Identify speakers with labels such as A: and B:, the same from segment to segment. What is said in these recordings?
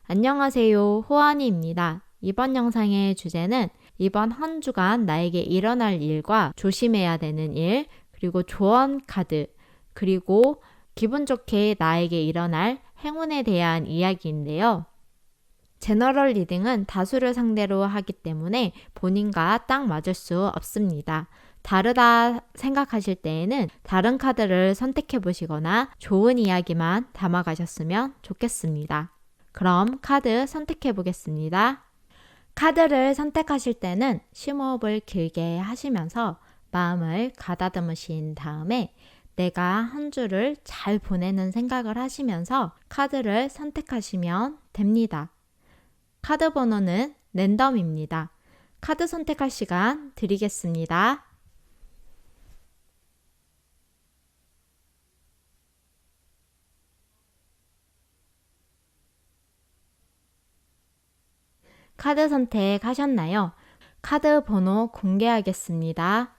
A: 안녕하세요. 호안이입니다. 이번 영상의 주제는 이번 한 주간 나에게 일어날 일과 조심해야 되는 일, 그리고 조언 카드, 그리고 기분 좋게 나에게 일어날 행운에 대한 이야기인데요. 제너럴 리딩은 다수를 상대로 하기 때문에 본인과 딱 맞을 수 없습니다. 다르다 생각하실 때에는 다른 카드를 선택해 보시거나 좋은 이야기만 담아 가셨으면 좋겠습니다. 그럼 카드 선택해 보겠습니다. 카드를 선택하실 때는 심호흡을 길게 하시면서 마음을 가다듬으신 다음에 내가 한 주를 잘 보내는 생각을 하시면서 카드를 선택하시면 됩니다. 카드 번호는 랜덤입니다. 카드 선택할 시간 드리겠습니다. 카드 선택하셨나요? 카드 번호 공개하겠습니다.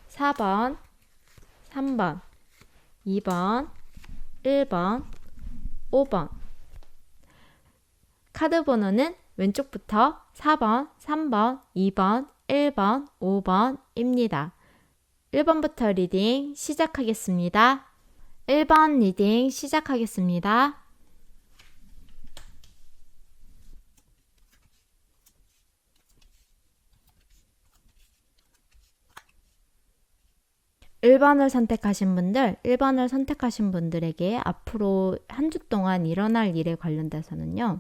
A: 4번, 3번, 2번, 1번, 5번. 카드 번호는 왼쪽부터 4번, 3번, 2번, 1번, 5번입니다. 1번부터 리딩 시작하겠습니다. 1번 리딩 시작하겠습니다. 1번을 선택하신 분들, 1번을 선택하신 분들에게 앞으로 한 주 동안 일어날 일에 관련돼서는요.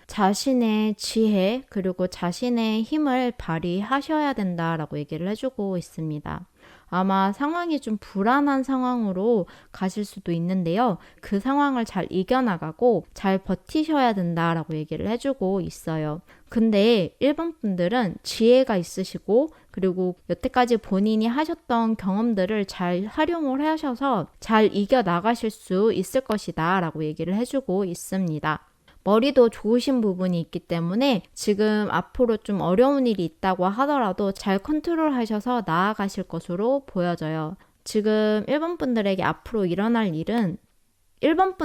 A: 자신의 지혜 그리고 자신의 힘을 발휘하셔야 된다라고 얘기를 해주고 있습니다. 아마 상황이 좀 불안한 상황으로 가실 수도 있는데요. 그 상황을 잘 이겨나가고 잘 버티셔야 된다라고 얘기를 해주고 있어요. 근데 1번 분들은 지혜가 있으시고 그리고 여태까지 본인이 하셨던 경험들을 잘 활용을 하셔서 잘 이겨나가실 수 있을 것이다 라고 얘기를 해주고 있습니다. 머리도 좋으신 부분이 있기 때문에 지금 앞으로 좀 어려운 일이 있다고 하더라도 잘 컨트롤 하셔서 나아가실 것으로 보여져요. 지금 1번 분들에게 앞으로 일어날 일은 1번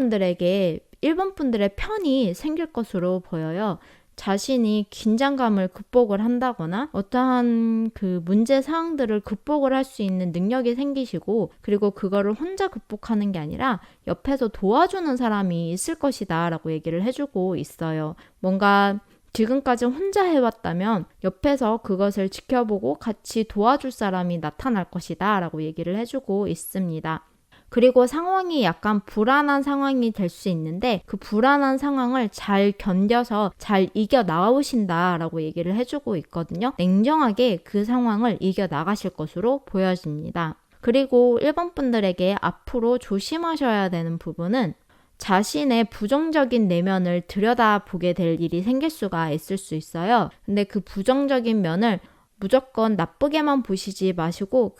A: 분들의 편이 생길 것으로 보여요. 자신이 긴장감을 극복을 한다거나 어떠한 그 문제 사항들을 극복을 할 수 있는 능력이 생기시고 그리고 그거를 혼자 극복하는 게 아니라 옆에서 도와주는 사람이 있을 것이다 라고 얘기를 해주고 있어요. 뭔가 지금까지 혼자 해왔다면 옆에서 그것을 지켜보고 같이 도와줄 사람이 나타날 것이다 라고 얘기를 해주고 있습니다. 그리고 상황이 약간 불안한 상황이 될 수 있는데 그 불안한 상황을 잘 견뎌서 잘 이겨 나오신다라고 얘기를 해주고 있거든요. 냉정하게 그 상황을 이겨 나가실 것으로 보여집니다. 그리고 1번 분들에게 앞으로 조심하셔야 되는 부분은 자신의 부정적인 내면을 들여다보게 될 일이 생길 수가 있을 수 있어요. 근데 그 부정적인 면을 무조건 나쁘게만 보시지 마시고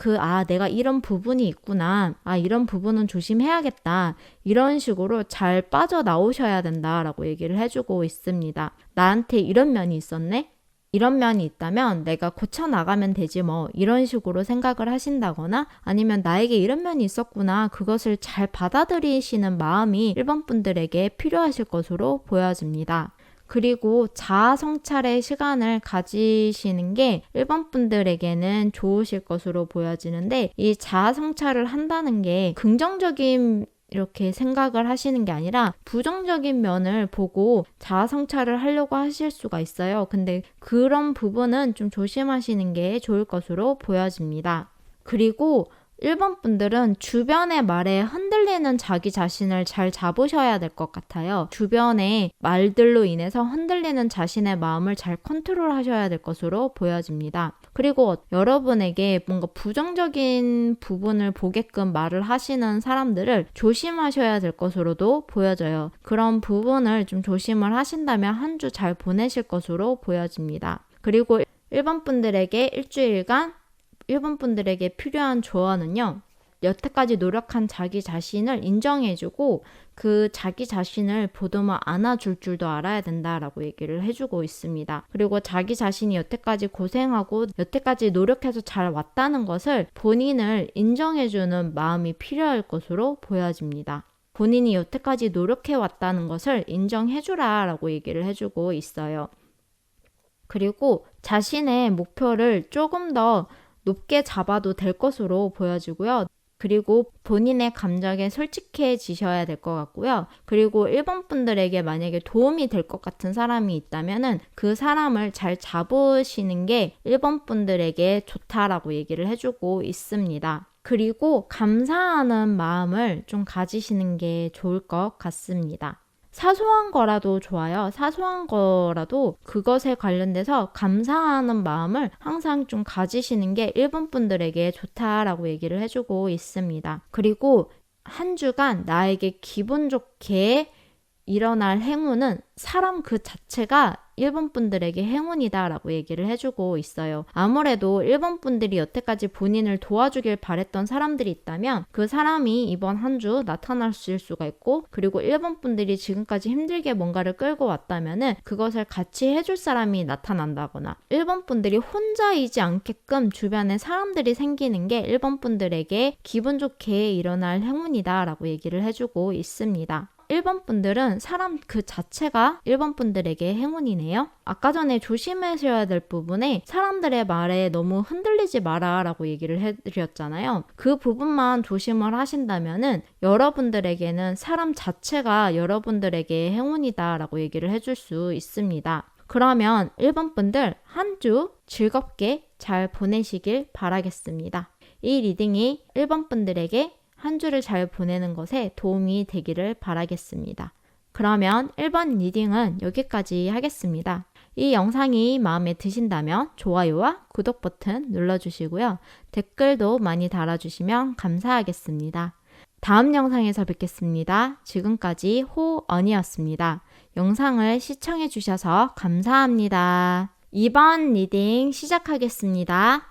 A: 내가 이런 부분이 있구나. 이런 부분은 조심해야겠다. 이런 식으로 잘 빠져나오셔야 된다라고 얘기를 해주고 있습니다. 나한테 이런 면이 있었네? 이런 면이 있다면 내가 고쳐나가면 되지 뭐 이런 식으로 생각을 하신다거나 아니면 나에게 이런 면이 있었구나. 그것을 잘 받아들이시는 마음이 1번 분들에게 필요하실 것으로 보여집니다. 그리고 자아 성찰의 시간을 가지시는 게 1번 분들에게는 좋으실 것으로 보여지는데 이 자아 성찰을 한다는 게 긍정적인 이렇게 생각을 하시는 게 아니라 부정적인 면을 보고 자아 성찰을 하려고 하실 수가 있어요. 근데 그런 부분은 좀 조심하시는 게 좋을 것으로 보여집니다. 그리고 1번 분들은 주변의 말에 흔들리는 자기 자신을 잘 잡으셔야 될 것 같아요. 주변의 말들로 인해서 흔들리는 자신의 마음을 잘 컨트롤 하셔야 될 것으로 보여집니다. 그리고 여러분에게 뭔가 부정적인 부분을 보게끔 말을 하시는 사람들을 조심하셔야 될 것으로도 보여져요. 그런 부분을 좀 조심을 하신다면 한 주 잘 보내실 것으로 보여집니다. 그리고 1번 분들에게 일주일간 1번 분들에게 필요한 조언은요. 여태까지 노력한 자기 자신을 인정해주고 그 자기 자신을 보듬어 안아줄 줄도 알아야 된다라고 얘기를 해주고 있습니다. 그리고 자기 자신이 여태까지 고생하고 여태까지 노력해서 잘 왔다는 것을 본인을 인정해주는 마음이 필요할 것으로 보여집니다. 본인이 여태까지 노력해왔다는 것을 인정해주라 라고 얘기를 해주고 있어요. 그리고 자신의 목표를 조금 더 높게 잡아도 될 것으로 보여지고요. 그리고 본인의 감정에 솔직해지셔야 될 것 같고요. 그리고 1번 분들에게 만약에 도움이 될 것 같은 사람이 있다면은 그 사람을 잘 잡으시는 게 1번 분들에게 좋다라고 얘기를 해주고 있습니다. 그리고 감사하는 마음을 좀 가지시는 게 좋을 것 같습니다. 사소한 거라도 좋아요. 사소한 거라도 그것에 관련돼서 감사하는 마음을 항상 좀 가지시는 게 1번 분들에게 좋다라고 얘기를 해주고 있습니다. 그리고 한 주간 나에게 기분 좋게 일어날 행운은 사람 그 자체가 1번 분들에게 행운이다 라고 얘기를 해주고 있어요. 아무래도 1번 분들이 여태까지 본인을 도와주길 바랬던 사람들이 있다면 그 사람이 이번 한 주 나타났을 수가 있고, 그리고 1번 분들이 지금까지 힘들게 뭔가를 끌고 왔다면은 그것을 같이 해줄 사람이 나타난다거나, 1번 분들이 혼자이지 않게끔 주변에 사람들이 생기는 게 1번 분들에게 기분 좋게 일어날 행운이다 라고 얘기를 해주고 있습니다. 1번 분들은 사람 그 자체가 1번 분들에게 행운이네요. 아까 전에 조심하셔야 될 부분에 사람들의 말에 너무 흔들리지 마라 라고 얘기를 해드렸잖아요. 그 부분만 조심을 하신다면은 여러분들에게는 사람 자체가 여러분들에게 행운이다 라고 얘기를 해줄 수 있습니다. 그러면 1번 분들 한 주 즐겁게 잘 보내시길 바라겠습니다. 이 리딩이 1번 분들에게 한 주를 잘 보내는 것에 도움이 되기를 바라겠습니다. 그러면 1번 리딩은 여기까지 하겠습니다. 이 영상이 마음에 드신다면 좋아요와 구독 버튼 눌러주시고요. 댓글도 많이 달아주시면 감사하겠습니다. 다음 영상에서 뵙겠습니다. 지금까지 호언이었습니다. 영상을 시청해주셔서 감사합니다. 2번 리딩 시작하겠습니다.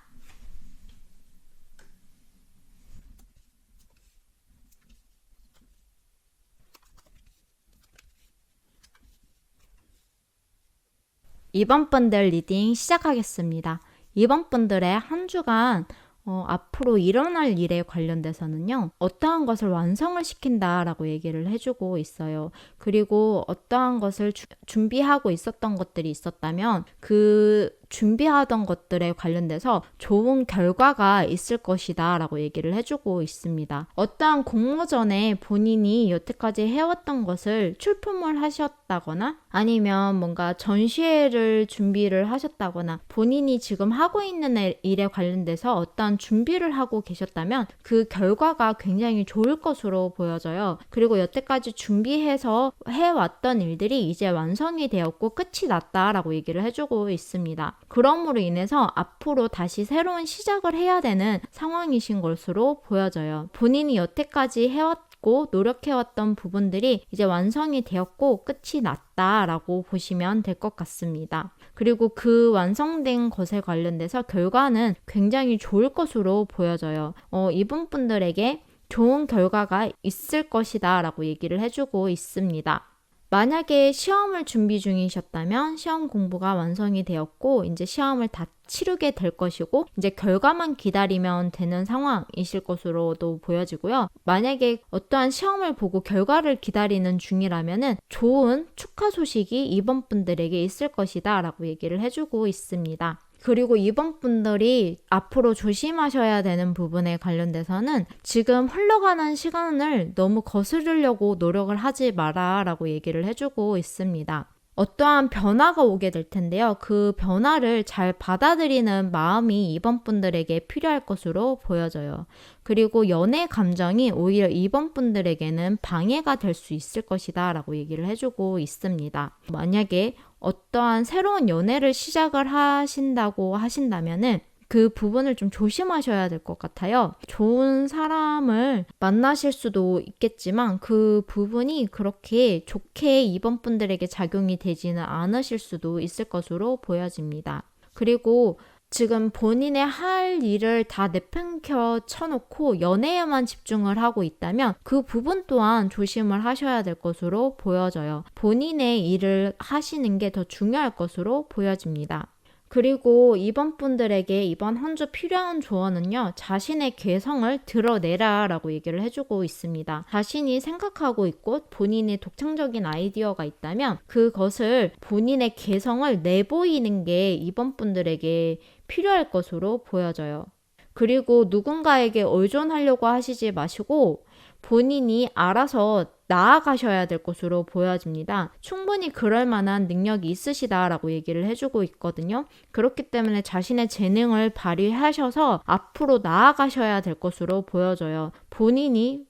A: 2번 분들 리딩 시작하겠습니다. 2번 분들의 한 주간 앞으로 일어날 일에 관련돼서는요, 어떠한 것을 완성을 시킨다라고 얘기를 해주고 있어요. 그리고 어떠한 것을 준비하고 있었던 것들이 있었다면 그 준비하던 것들에 관련돼서 좋은 결과가 있을 것이다 라고 얘기를 해주고 있습니다. 어떠한 공모전에 본인이 여태까지 해왔던 것을 출품을 하셨다거나 아니면 뭔가 전시회를 준비를 하셨다거나 본인이 지금 하고 있는 일에 관련돼서 어떠한 준비를 하고 계셨다면 그 결과가 굉장히 좋을 것으로 보여져요. 그리고 여태까지 준비해서 해왔던 일들이 이제 완성이 되었고 끝이 났다라고 얘기를 해주고 있습니다. 그럼으로 인해서 앞으로 다시 새로운 시작을 해야 되는 상황이신 것으로 보여져요. 본인이 여태까지 해왔고 노력해왔던 부분들이 이제 완성이 되었고 끝이 났다라고 보시면 될 것 같습니다. 그리고 그 완성된 것에 관련돼서 결과는 굉장히 좋을 것으로 보여져요. 이분 분들에게 좋은 결과가 있을 것이다 라고 얘기를 해주고 있습니다. 만약에 시험을 준비 중이셨다면 시험 공부가 완성이 되었고 이제 시험을 다 치르게 될 것이고 이제 결과만 기다리면 되는 상황이실 것으로도 보여지고요. 만약에 어떠한 시험을 보고 결과를 기다리는 중이라면은 좋은 축하 소식이 이번 분들에게 있을 것이다 라고 얘기를 해주고 있습니다. 그리고 이번 분들이 앞으로 조심하셔야 되는 부분에 관련돼서는 지금 흘러가는 시간을 너무 거스르려고 노력을 하지 마라 라고 얘기를 해주고 있습니다. 어떠한 변화가 오게 될 텐데요. 그 변화를 잘 받아들이는 마음이 이번 분들에게 필요할 것으로 보여져요. 그리고 연애 감정이 오히려 이번 분들에게는 방해가 될 수 있을 것이다 라고 얘기를 해주고 있습니다. 만약에 어떠한 새로운 연애를 시작을 하신다고 하신다면은 그 부분을 좀 조심하셔야 될 것 같아요. 좋은 사람을 만나실 수도 있겠지만 그 부분이 그렇게 좋게 이번 분들에게 작용이 되지는 않으실 수도 있을 것으로 보여집니다. 그리고 지금 본인의 할 일을 다 내팽겨 쳐놓고 연애에만 집중을 하고 있다면 그 부분 또한 조심을 하셔야 될 것으로 보여져요. 본인의 일을 하시는 게 더 중요할 것으로 보여집니다. 그리고 이번 분들에게 이번 한 주 필요한 조언은요, 자신의 개성을 드러내라 라고 얘기를 해주고 있습니다. 자신이 생각하고 있고 본인의 독창적인 아이디어가 있다면 그것을 본인의 개성을 내보이는 게 이번 분들에게 필요할 것으로 보여져요. 그리고 누군가에게 의존하려고 하시지 마시고 본인이 알아서 나아가셔야 될 것으로 보여집니다. 충분히 그럴 만한 능력이 있으시다라고 얘기를 해주고 있거든요. 그렇기 때문에 자신의 재능을 발휘하셔서 앞으로 나아가셔야 될 것으로 보여져요. 본인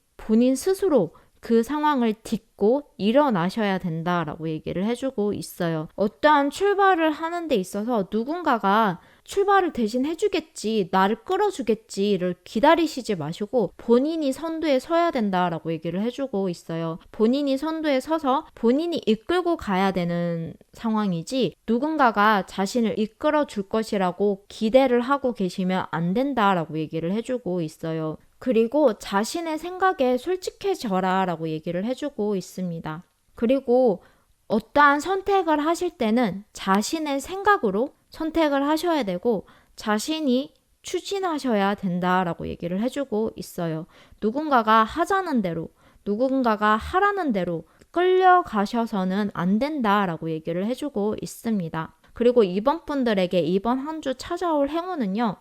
A: 스스로 그 상황을 딛고 일어나셔야 된다라고 얘기를 해주고 있어요. 어떠한 출발을 하는 데 있어서 누군가가 출발을 대신 해주겠지, 나를 끌어주겠지를 기다리시지 마시고 본인이 선두에 서야 된다라고 얘기를 해주고 있어요. 본인이 선두에 서서 본인이 이끌고 가야 되는 상황이지 누군가가 자신을 이끌어 줄 것이라고 기대를 하고 계시면 안 된다라고 얘기를 해주고 있어요. 그리고 자신의 생각에 솔직해져라 라고 얘기를 해주고 있습니다. 그리고 어떠한 선택을 하실 때는 자신의 생각으로 선택을 하셔야 되고 자신이 추진하셔야 된다라고 얘기를 해주고 있어요. 누군가가 하자는 대로, 누군가가 하라는 대로 끌려가셔서는 안 된다라고 얘기를 해주고 있습니다. 그리고 이번 분들에게 이번 한 주 찾아올 행운은요.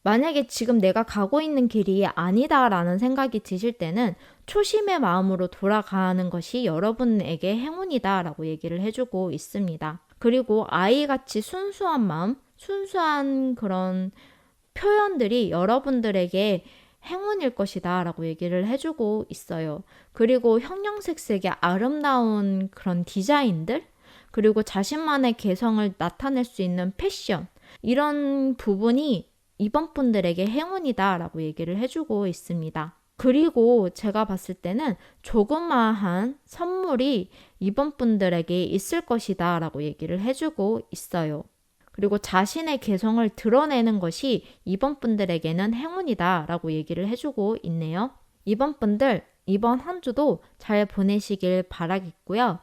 A: 만약에 지금 내가 가고 있는 길이 아니다라는 생각이 드실 때는 초심의 마음으로 돌아가는 것이 여러분에게 행운이다라고 얘기를 해주고 있습니다. 그리고 아이같이 순수한 마음, 순수한 그런 표현들이 여러분들에게 행운일 것이다 라고 얘기를 해주고 있어요. 그리고 형형색색의 아름다운 그런 디자인들, 그리고 자신만의 개성을 나타낼 수 있는 패션, 이런 부분이 이번 분들에게 행운이다 라고 얘기를 해주고 있습니다. 그리고 제가 봤을 때는 조그마한 선물이 이번 분들에게 있을 것이다 라고 얘기를 해주고 있어요. 그리고 자신의 개성을 드러내는 것이 이번 분들에게는 행운이다 라고 얘기를 해주고 있네요. 이번 분들 이번 한 주도 잘 보내시길 바라겠고요.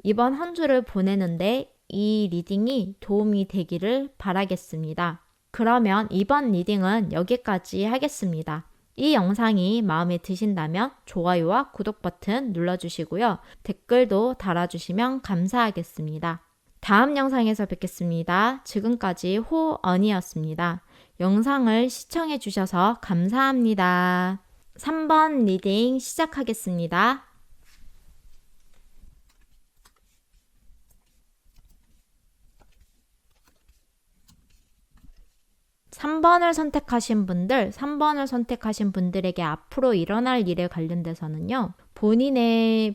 A: 이번 한 주를 보내는데 이 리딩이 도움이 되기를 바라겠습니다. 그러면 이번 리딩은 여기까지 하겠습니다. 이 영상이 마음에 드신다면 좋아요와 구독 버튼 눌러주시고요. 댓글도 달아주시면 감사하겠습니다. 다음 영상에서 뵙겠습니다. 지금까지 호언이었습니다. 영상을 시청해주셔서 감사합니다. 3번 리딩 시작하겠습니다. 3번을 선택하신 분들, 3번을 선택하신 분들에게 앞으로 일어날 일에 관련돼서는요. 본인이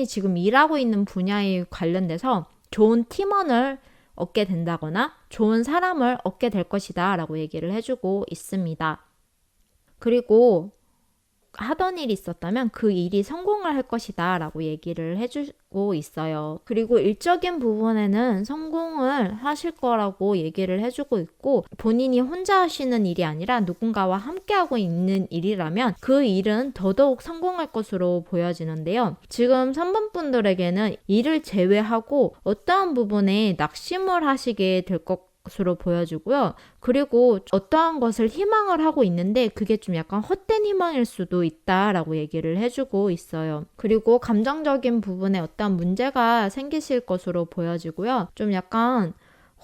A: 지금 일하고 있는 분야에 관련돼서 좋은 팀원을 얻게 된다거나 좋은 사람을 얻게 될 것이다 라고 얘기를 해주고 있습니다. 그리고 하던 일이 있었다면 그 일이 성공을 할 것이다 라고 얘기를 해주고 있어요. 그리고 일적인 부분에는 성공을 하실 거라고 얘기를 해주고 있고 본인이 혼자 하시는 일이 아니라 누군가와 함께하고 있는 일이라면 그 일은 더더욱 성공할 것으로 보여지는데요. 지금 3번 분들에게는 일을 제외하고 어떠한 부분에 낙심을 하시게 될 것으로 보여지고요. 그리고 어떠한 것을 희망을 하고 있는데 그게 좀 약간 헛된 희망일 수도 있다라고 얘기를 해주고 있어요. 그리고 감정적인 부분에 어떠한 문제가 생기실 것으로 보여지고요. 좀 약간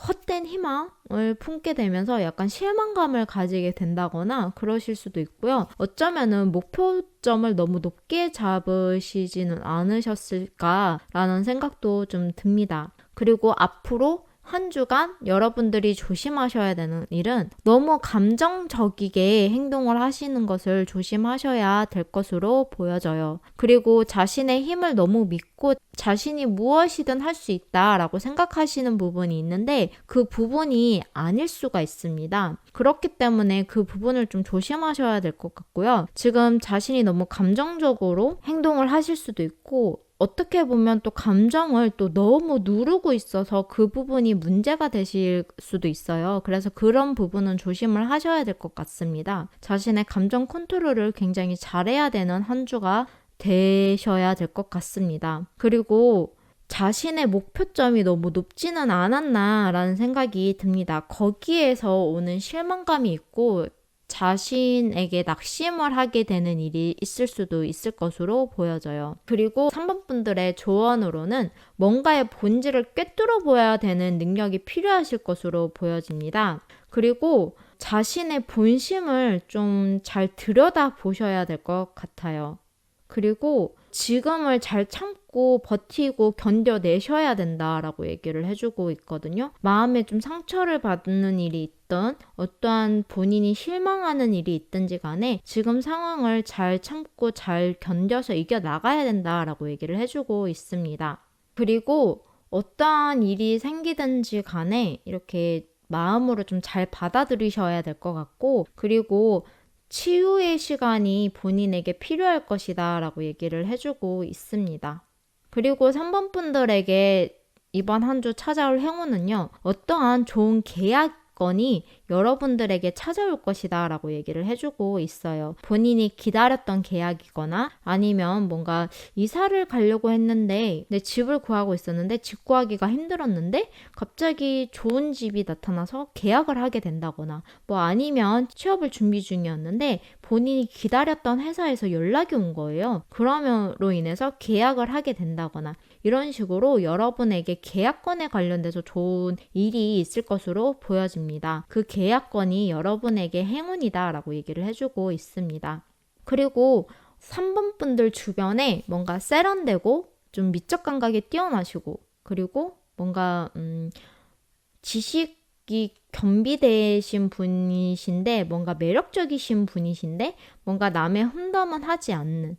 A: 헛된 희망을 품게 되면서 약간 실망감을 가지게 된다거나 그러실 수도 있고요. 어쩌면은 목표점을 너무 높게 잡으시지는 않으셨을까라는 생각도 좀 듭니다. 그리고 앞으로 한 주간 여러분들이 조심하셔야 되는 일은 너무 감정적이게 행동을 하시는 것을 조심하셔야 될 것으로 보여져요. 그리고 자신의 힘을 너무 믿고 자신이 무엇이든 할 수 있다라고 생각하시는 부분이 있는데 그 부분이 아닐 수가 있습니다. 그렇기 때문에 그 부분을 좀 조심하셔야 될 것 같고요. 지금 자신이 너무 감정적으로 행동을 하실 수도 있고 어떻게 보면 또 감정을 또 너무 누르고 있어서 그 부분이 문제가 되실 수도 있어요. 그래서 그런 부분은 조심을 하셔야 될 것 같습니다. 자신의 감정 컨트롤을 굉장히 잘해야 되는 한 주가 되셔야 될 것 같습니다. 그리고 자신의 목표점이 너무 높지는 않았나라는 생각이 듭니다. 거기에서 오는 실망감이 있고 자신에게 낙심을 하게 되는 일이 있을 수도 있을 것으로 보여져요. 그리고 3번 분들의 조언으로는 뭔가의 본질을 꿰뚫어 보아야 되는 능력이 필요하실 것으로 보여집니다. 그리고 자신의 본심을 좀 잘 들여다 보셔야 될 것 같아요. 그리고 지금을 잘 참고 버티고 견뎌내셔야 된다라고 얘기를 해주고 있거든요. 마음에 좀 상처를 받는 일이 있든 어떠한 본인이 실망하는 일이 있든지 간에 지금 상황을 잘 참고 잘 견뎌서 이겨나가야 된다라고 얘기를 해주고 있습니다. 그리고 어떠한 일이 생기든지 간에 이렇게 마음으로 좀 잘 받아들이셔야 될 것 같고, 그리고 치유의 시간이 본인에게 필요할 것이다 라고 얘기를 해주고 있습니다. 그리고 3번 분들에게 이번 한 주 찾아올 행운은요, 어떠한 좋은 계약건이 여러분들에게 찾아올 것이다 라고 얘기를 해주고 있어요. 본인이 기다렸던 계약이거나 아니면 뭔가 이사를 가려고 했는데 내 집을 구하고 있었는데 집 구하기가 힘들었는데 갑자기 좋은 집이 나타나서 계약을 하게 된다거나, 뭐 아니면 취업을 준비 중이었는데 본인이 기다렸던 회사에서 연락이 온 거예요. 그러면로 인해서 계약을 하게 된다거나, 이런 식으로 여러분에게 계약건에 관련돼서 좋은 일이 있을 것으로 보여집니다. 그 계약건이 여러분에게 행운이다 라고 얘기를 해주고 있습니다. 그리고 3번 분들 주변에 뭔가 세련되고 좀 미적 감각이 뛰어나시고, 그리고 뭔가 지식이 겸비되신 분이신데 뭔가 매력적이신 분이신데 뭔가 남의 흠덤은 하지 않는,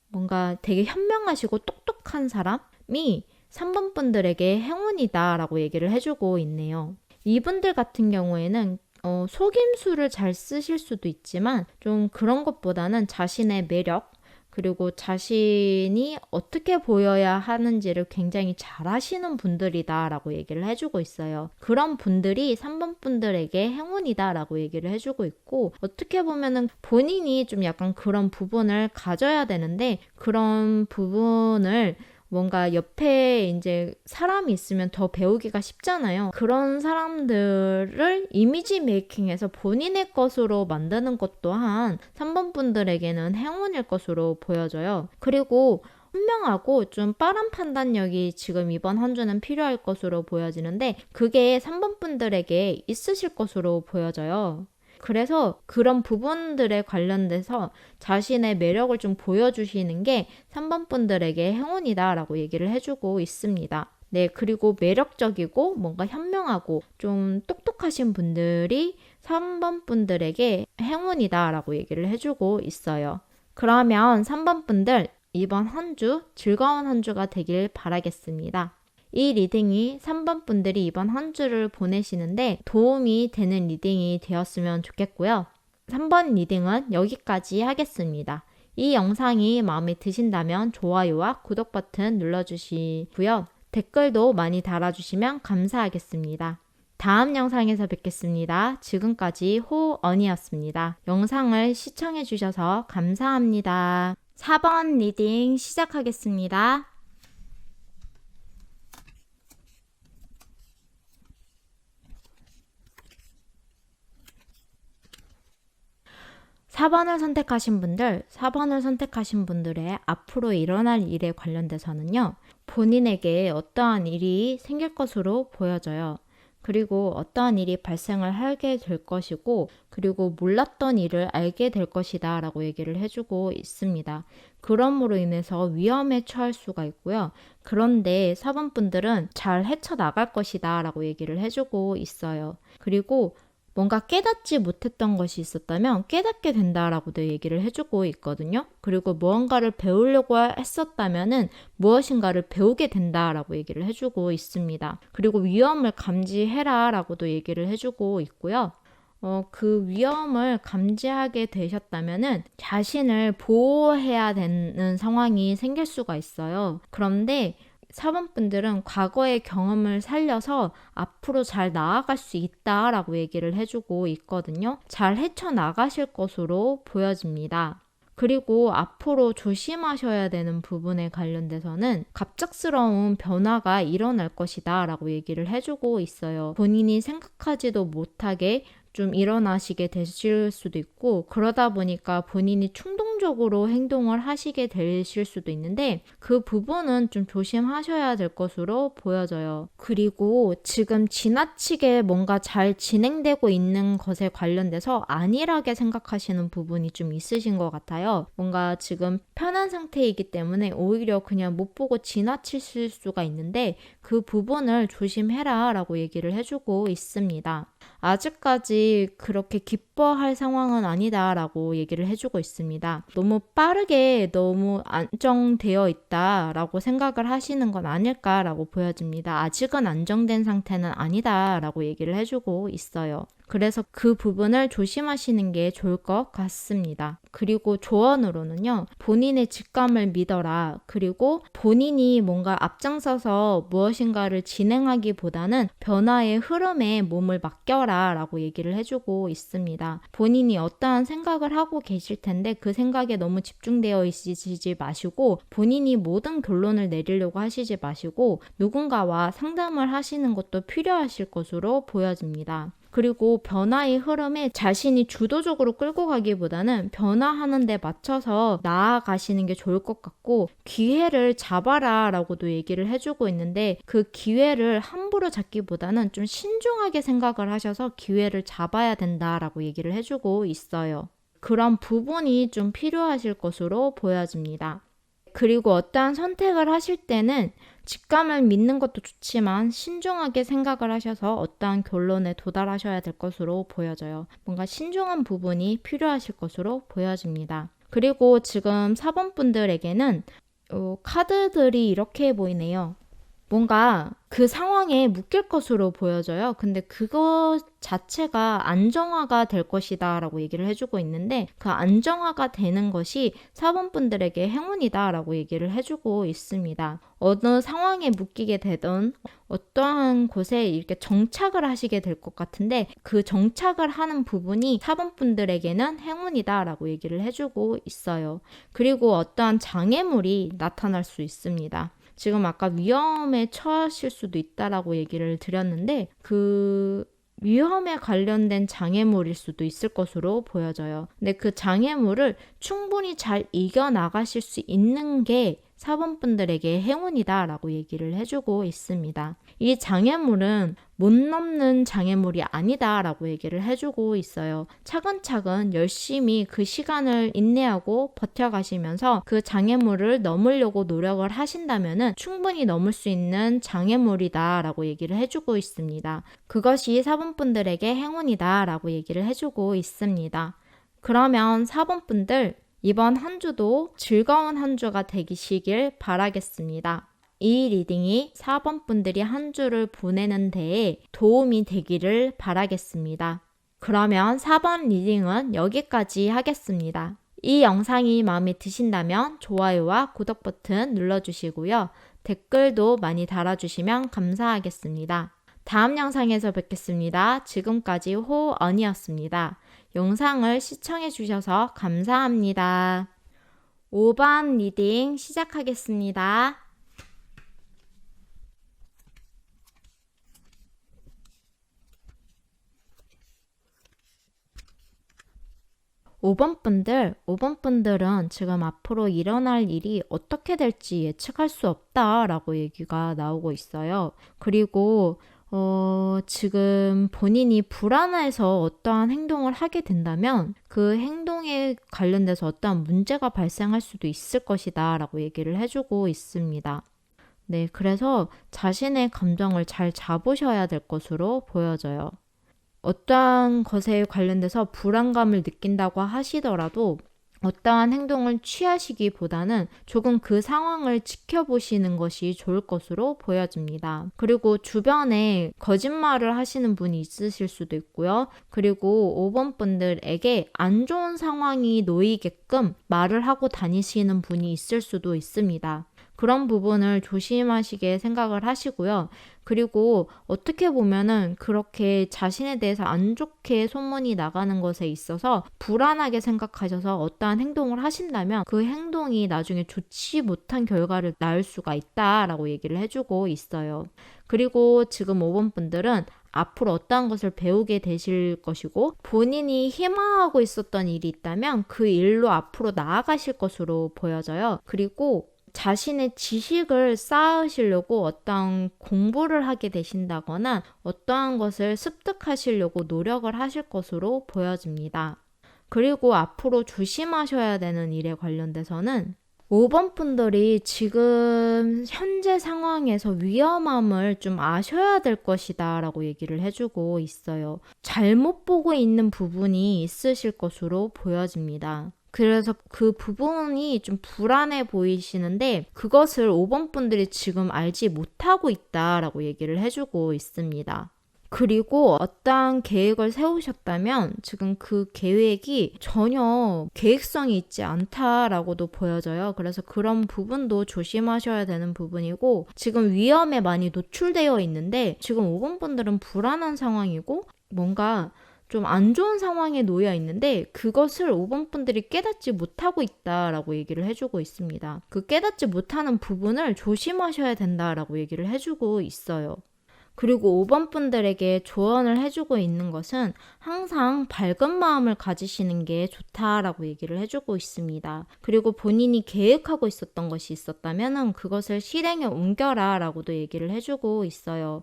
A: 뭔가 되게 현명하시고 똑똑한 사람이 3번 분들에게 행운이다 라고 얘기를 해주고 있네요. 이분들 같은 경우에는 속임수를 잘 쓰실 수도 있지만 좀 그런 것보다는 자신의 매력, 그리고 자신이 어떻게 보여야 하는지를 굉장히 잘 하시는 분들이다 라고 얘기를 해주고 있어요. 그런 분들이 3번 분들에게 행운이다 라고 얘기를 해주고 있고, 어떻게 보면은 본인이 좀 약간 그런 부분을 가져야 되는데 그런 부분을 뭔가 옆에 이제 사람이 있으면 더 배우기가 쉽잖아요. 그런 사람들을 이미지 메이킹해서 본인의 것으로 만드는 것 또한 3번 분들에게는 행운일 것으로 보여져요. 그리고 현명하고 좀 빠른 판단력이 지금 이번 한 주는 필요할 것으로 보여지는데 그게 3번 분들에게 있으실 것으로 보여져요. 그래서 그런 부분들에 관련돼서 자신의 매력을 좀 보여주시는 게 3번 분들에게 행운이다 라고 얘기를 해주고 있습니다. 네, 그리고 매력적이고 뭔가 현명하고 좀 똑똑하신 분들이 3번 분들에게 행운이다 라고 얘기를 해주고 있어요. 그러면 3번 분들 이번 한 주 즐거운 한 주가 되길 바라겠습니다. 이 리딩이 3번 분들이 이번 한 주를 보내시는데 도움이 되는 리딩이 되었으면 좋겠고요. 3번 리딩은 여기까지 하겠습니다. 이 영상이 마음에 드신다면 좋아요와 구독 버튼 눌러주시고요. 댓글도 많이 달아주시면 감사하겠습니다. 다음 영상에서 뵙겠습니다. 지금까지 호언이었습니다. 영상을 시청해주셔서 감사합니다. 4번 리딩 시작하겠습니다. 4번을 선택하신 분들, 4번을 선택하신 분들의 앞으로 일어날 일에 관련돼서는요, 본인에게 어떠한 일이 생길 것으로 보여져요. 그리고 어떠한 일이 발생을 하게 될 것이고, 그리고 몰랐던 일을 알게 될 것이다 라고 얘기를 해주고 있습니다. 그럼으로 인해서 위험에 처할 수가 있고요. 그런데 4번 분들은 잘 헤쳐나갈 것이다 라고 얘기를 해주고 있어요. 그리고 뭔가 깨닫지 못했던 것이 있었다면 깨닫게 된다라고도 얘기를 해주고 있거든요. 그리고 무언가를 배우려고 했었다면은 무엇인가를 배우게 된다라고 얘기를 해주고 있습니다. 그리고 위험을 감지해라 라고도 얘기를 해주고 있고요. 그 위험을 감지하게 되셨다면은 자신을 보호해야 되는 상황이 생길 수가 있어요. 그런데 4번 분들은 과거의 경험을 살려서 앞으로 잘 나아갈 수 있다라고 얘기를 해주고 있거든요. 잘 헤쳐나가실 것으로 보여집니다. 그리고 앞으로 조심하셔야 되는 부분에 관련돼서는 갑작스러운 변화가 일어날 것이다 라고 얘기를 해주고 있어요. 본인이 생각하지도 못하게 좀 일어나시게 되실 수도 있고, 그러다 보니까 본인이 충동적으로 행동을 하시게 되실 수도 있는데 그 부분은 좀 조심하셔야 될 것으로 보여져요. 그리고 지금 지나치게 뭔가 잘 진행되고 있는 것에 관련돼서 안일하게 생각하시는 부분이 좀 있으신 것 같아요. 뭔가 지금 편한 상태이기 때문에 오히려 그냥 못 보고 지나치실 수가 있는데 그 부분을 조심해라 라고 얘기를 해주고 있습니다. 아직까지 그렇게 기뻐할 상황은 아니다 라고 얘기를 해주고 있습니다. 너무 빠르게 너무 안정되어 있다 라고 생각을 하시는 건 아닐까 라고 보여집니다. 아직은 안정된 상태는 아니다 라고 얘기를 해주고 있어요. 그래서 그 부분을 조심하시는 게 좋을 것 같습니다. 그리고 조언으로는요, 본인의 직감을 믿어라. 그리고 본인이 뭔가 앞장서서 무엇인가를 진행하기보다는 변화의 흐름에 몸을 맡겨라 라고 얘기를 해주고 있습니다. 본인이 어떠한 생각을 하고 계실 텐데 그 생각에 너무 집중되어 있으시지 마시고, 본인이 모든 결론을 내리려고 하시지 마시고 누군가와 상담을 하시는 것도 필요하실 것으로 보여집니다. 그리고 변화의 흐름에 자신이 주도적으로 끌고 가기보다는 변화하는 데 맞춰서 나아가시는 게 좋을 것 같고, 기회를 잡아라 라고도 얘기를 해주고 있는데 그 기회를 함부로 잡기보다는 좀 신중하게 생각을 하셔서 기회를 잡아야 된다라고 얘기를 해주고 있어요. 그런 부분이 좀 필요하실 것으로 보여집니다. 그리고 어떠한 선택을 하실 때는 직감을 믿는 것도 좋지만 신중하게 생각을 하셔서 어떠한 결론에 도달하셔야 될 것으로 보여져요. 뭔가 신중한 부분이 필요하실 것으로 보여집니다. 그리고 지금 4번 분들에게는 카드들이 이렇게 보이네요. 뭔가 그 상황에 묶일 것으로 보여져요. 근데 그것 자체가 안정화가 될 것이다 라고 얘기를 해주고 있는데 그 안정화가 되는 것이 4번 분들에게 행운이다 라고 얘기를 해주고 있습니다. 어느 상황에 묶이게 되든 어떠한 곳에 이렇게 정착을 하시게 될 것 같은데 그 정착을 하는 부분이 4번 분들에게는 행운이다 라고 얘기를 해주고 있어요. 그리고 어떠한 장애물이 나타날 수 있습니다. 지금 아까 위험에 처하실 수도 있다라고 얘기를 드렸는데 그 위험에 관련된 장애물일 수도 있을 것으로 보여져요. 근데 그 장애물을 충분히 잘 이겨나가실 수 있는 게 4번 분들에게 행운이다 라고 얘기를 해주고 있습니다. 이 장애물은 못 넘는 장애물이 아니다 라고 얘기를 해주고 있어요. 차근차근 열심히 그 시간을 인내하고 버텨가시면서 그 장애물을 넘으려고 노력을 하신다면 충분히 넘을 수 있는 장애물이다 라고 얘기를 해주고 있습니다. 그것이 4번 분들에게 행운이다 라고 얘기를 해주고 있습니다. 그러면 4번 분들 이번 한 주도 즐거운 한 주가 되시길 바라겠습니다. 이 리딩이 4번 분들이 한 주를 보내는 데에 도움이 되기를 바라겠습니다. 그러면 4번 리딩은 여기까지 하겠습니다. 이 영상이 마음에 드신다면 좋아요와 구독 버튼 눌러주시고요. 댓글도 많이 달아주시면 감사하겠습니다. 다음 영상에서 뵙겠습니다. 지금까지 호언이었습니다. 영상을 시청해주셔서 감사합니다. 5번 리딩 시작하겠습니다. 5번 분들은 지금 앞으로 일어날 일이 어떻게 될지 예측할 수 없다라고 얘기가 나오고 있어요. 그리고 지금 본인이 불안해서 어떠한 행동을 하게 된다면 그 행동에 관련돼서 어떠한 문제가 발생할 수도 있을 것이다 라고 얘기를 해주고 있습니다. 네, 그래서 자신의 감정을 잘 잡으셔야 될 것으로 보여져요. 어떠한 것에 관련돼서 불안감을 느낀다고 하시더라도 어떠한 행동을 취하시기보다는 조금 그 상황을 지켜보시는 것이 좋을 것으로 보여집니다. 그리고 주변에 거짓말을 하시는 분이 있으실 수도 있고요. 그리고 5번 분들에게 안 좋은 상황이 놓이게끔 말을 하고 다니시는 분이 있을 수도 있습니다. 그런 부분을 조심하시게 생각을 하시고요. 그리고 어떻게 보면은 그렇게 자신에 대해서 안 좋게 소문이 나가는 것에 있어서 불안하게 생각하셔서 어떠한 행동을 하신다면 그 행동이 나중에 좋지 못한 결과를 낳을 수가 있다라고 얘기를 해주고 있어요. 그리고 지금 5번 분들은 앞으로 어떠한 것을 배우게 되실 것이고 본인이 희망하고 있었던 일이 있다면 그 일로 앞으로 나아가실 것으로 보여져요. 그리고 자신의 지식을 쌓으시려고 어떠한 공부를 하게 되신다거나 어떠한 것을 습득하시려고 노력을 하실 것으로 보여집니다. 그리고 앞으로 조심하셔야 되는 일에 관련돼서는 5번 분들이 지금 현재 상황에서 위험함을 좀 아셔야 될 것이다 라고 얘기를 해주고 있어요. 잘못 보고 있는 부분이 있으실 것으로 보여집니다. 그래서 그 부분이 좀 불안해 보이시는데 그것을 5번 분들이 지금 알지 못하고 있다라고 얘기를 해주고 있습니다. 그리고 어떠한 계획을 세우셨다면 지금 그 계획이 전혀 계획성이 있지 않다라고도 보여져요. 그래서 그런 부분도 조심하셔야 되는 부분이고 지금 위험에 많이 노출되어 있는데 지금 5번 분들은 불안한 상황이고 뭔가 좀 안 좋은 상황에 놓여 있는데 그것을 5번 분들이 깨닫지 못하고 있다라고 얘기를 해주고 있습니다. 그 깨닫지 못하는 부분을 조심하셔야 된다라고 얘기를 해주고 있어요. 그리고 5번 분들에게 조언을 해주고 있는 것은 항상 밝은 마음을 가지시는 게 좋다라고 얘기를 해주고 있습니다. 그리고 본인이 계획하고 있었던 것이 있었다면 그것을 실행에 옮겨라 라고도 얘기를 해주고 있어요.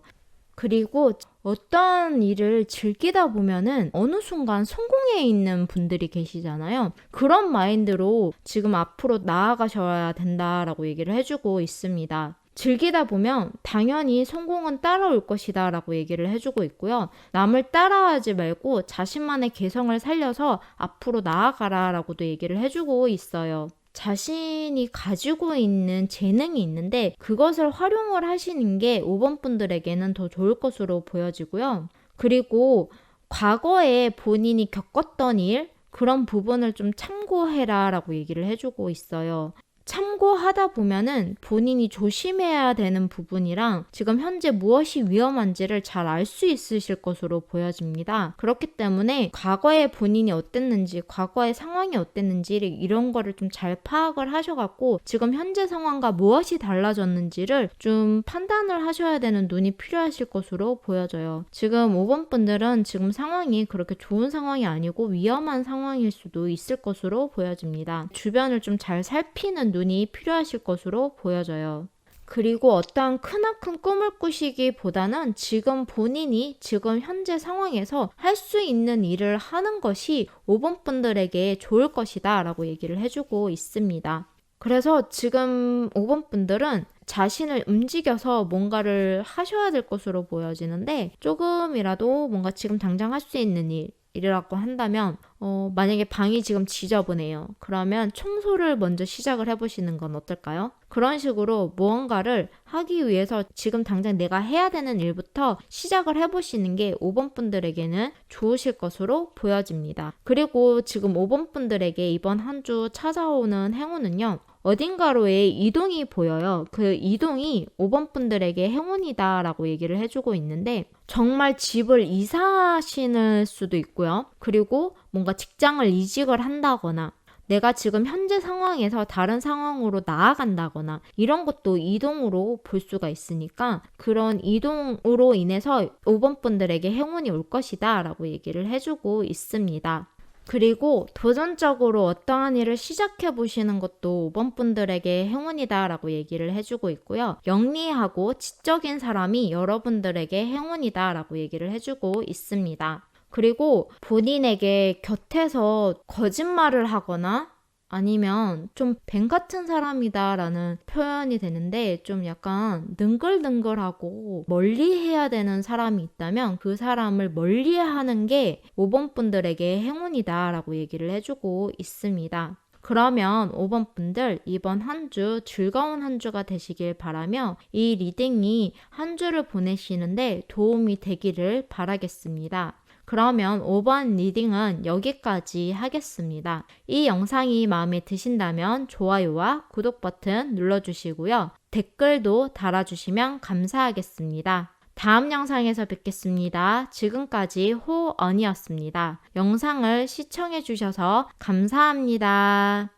A: 그리고 어떤 일을 즐기다 보면은 어느 순간 성공해 있는 분들이 계시잖아요. 그런 마인드로 지금 앞으로 나아가셔야 된다라고 얘기를 해주고 있습니다. 즐기다 보면 당연히 성공은 따라올 것이다 라고 얘기를 해주고 있고요. 남을 따라하지 말고 자신만의 개성을 살려서 앞으로 나아가라 라고도 얘기를 해주고 있어요. 자신이 가지고 있는 재능이 있는데 그것을 활용을 하시는 게 5번 분들에게는 더 좋을 것으로 보여지고요. 그리고 과거에 본인이 겪었던 일, 그런 부분을 좀 참고해라 라고 얘기를 해주고 있어요. 참고하다 보면은 본인이 조심해야 되는 부분이랑 지금 현재 무엇이 위험한지를 잘 알 수 있으실 것으로 보여집니다. 그렇기 때문에 과거에 본인이 어땠는지, 과거의 상황이 어땠는지 이런 거를 좀 잘 파악을 하셔갖고 지금 현재 상황과 무엇이 달라졌는지를 좀 판단을 하셔야 되는 눈이 필요하실 것으로 보여져요. 지금 5번 분들은 지금 상황이 그렇게 좋은 상황이 아니고 위험한 상황일 수도 있을 것으로 보여집니다. 주변을 좀 잘 살피는 눈이 필요하실 것으로 보여져요. 그리고 어떠한 크나큰 꿈을 꾸시기보다는 지금 본인이 지금 현재 상황에서 할 수 있는 일을 하는 것이 5번 분들에게 좋을 것이다 라고 얘기를 해주고 있습니다. 그래서 지금 5번 분들은 자신을 움직여서 뭔가를 하셔야 될 것으로 보여지는데 조금이라도 뭔가 지금 당장 할 수 있는 일이라고 한다면 만약에 방이 지금 지저분해요. 그러면 청소를 먼저 시작을 해보시는 건 어떨까요? 그런 식으로 무언가를 하기 위해서 지금 당장 내가 해야 되는 일부터 시작을 해보시는 게 5번 분들에게는 좋으실 것으로 보여집니다. 그리고 지금 5번 분들에게 이번 한 주 찾아오는 행운은요. 어딘가로의 이동이 보여요. 그 이동이 5번 분들에게 행운이다 라고 얘기를 해주고 있는데 정말 집을 이사하시는 수도 있고요. 그리고 뭔가 직장을 이직을 한다거나 내가 지금 현재 상황에서 다른 상황으로 나아간다거나 이런 것도 이동으로 볼 수가 있으니까 그런 이동으로 인해서 5번 분들에게 행운이 올 것이다 라고 얘기를 해주고 있습니다. 그리고 도전적으로 어떠한 일을 시작해 보시는 것도 5번 분들에게 행운이다 라고 얘기를 해주고 있고요. 영리하고 지적인 사람이 여러분들에게 행운이다 라고 얘기를 해주고 있습니다. 그리고 본인에게 곁에서 거짓말을 하거나 아니면 좀 뱀 같은 사람이다 라는 표현이 되는데 좀 약간 능글능글하고 멀리해야 되는 사람이 있다면 그 사람을 멀리하는 게 5번 분들에게 행운이다 라고 얘기를 해주고 있습니다. 그러면 5번 분들 이번 한 주 즐거운 한 주가 되시길 바라며 이 리딩이 한 주를 보내시는데 도움이 되기를 바라겠습니다. 그러면 5번 리딩은 여기까지 하겠습니다. 이 영상이 마음에 드신다면 좋아요와 구독 버튼 눌러주시고요. 댓글도 달아주시면 감사하겠습니다. 다음 영상에서 뵙겠습니다. 지금까지 호언이었습니다. 영상을 시청해주셔서 감사합니다.